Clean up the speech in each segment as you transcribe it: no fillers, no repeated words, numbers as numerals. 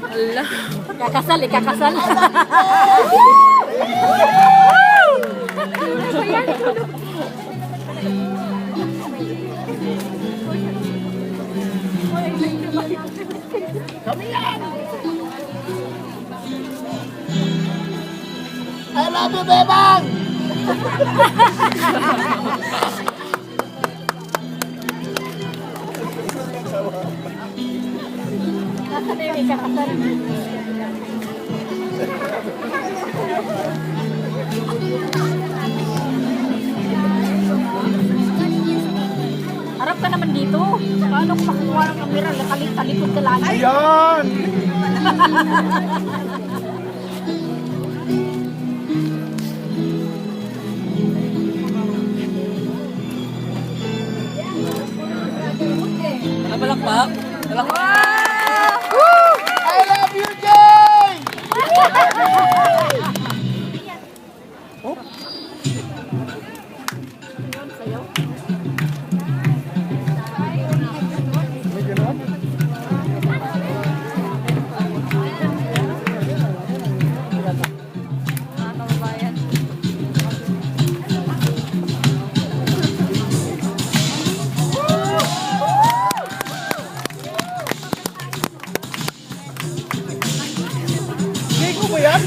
Ala. Kakasal, ikakasal. Kami yan! I love you, Bebang! Kakasal, ikakasal. Harap ka naman dito. Paano kung makuha ng kamera? Talikod ka lagi. Ayan! Palakpak. I love you, Jay! Jay, ko ba yan?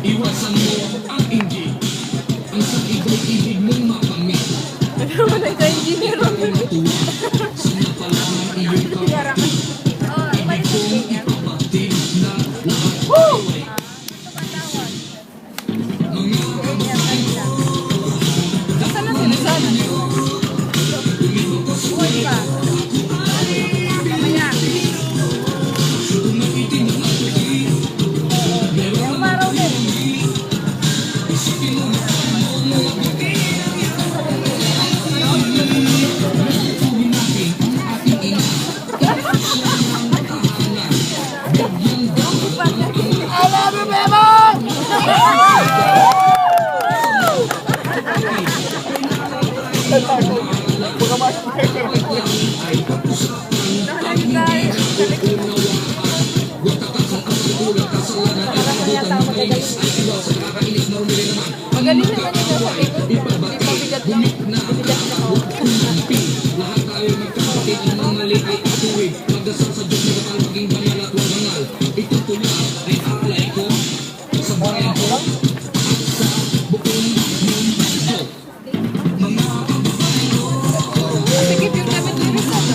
Iwasan mo ang inggit. Ang sa iba'y ibig mong makamit. Nagka-engineer. Sinapala ng iyong kamay. Ibig kong ipapatid na lahat ay Saan na sila? Saan? Uy pa. Mamaya. Yung maraw din. I love you, Bebang! Magaling naman ito sa likod. Hindi pabigat lang. Pabigat na ako. lahat tayo magkakapatid ng mga liay at tuwid. Magdasal sa Diyos na bakal maging banal at wagangal. Itong tula ay alay ko sa bayan ko at sa buong mundo. Mga Sikip yung gamit ni Rizal.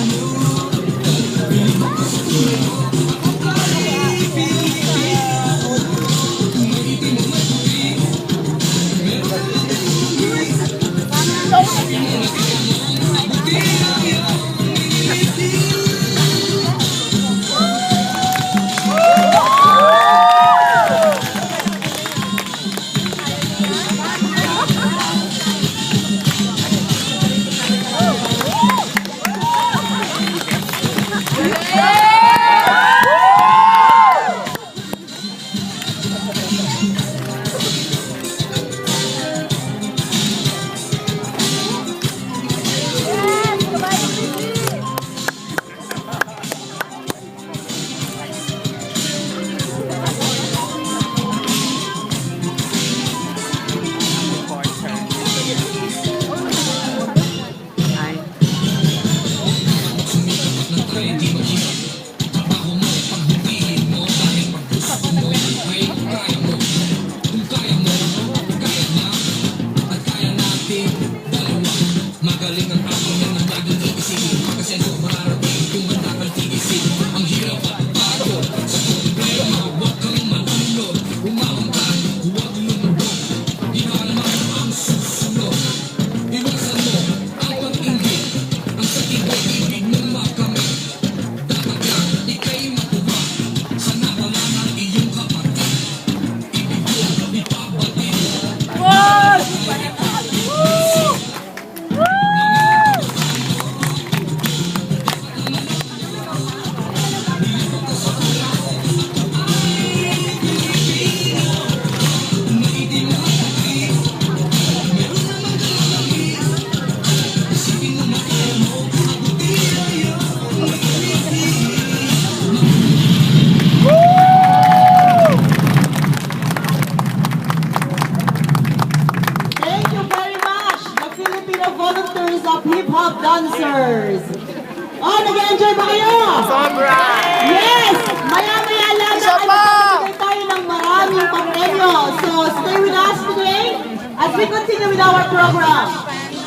Masters of Hip-Hop Dancers. Oh, nag-enjoy ba kayo? Sobra! Yes! Maya-maya lang Isa ay pa! magbibigay tayo ng maraming pampremyo. So, stay with us today as we continue with our program.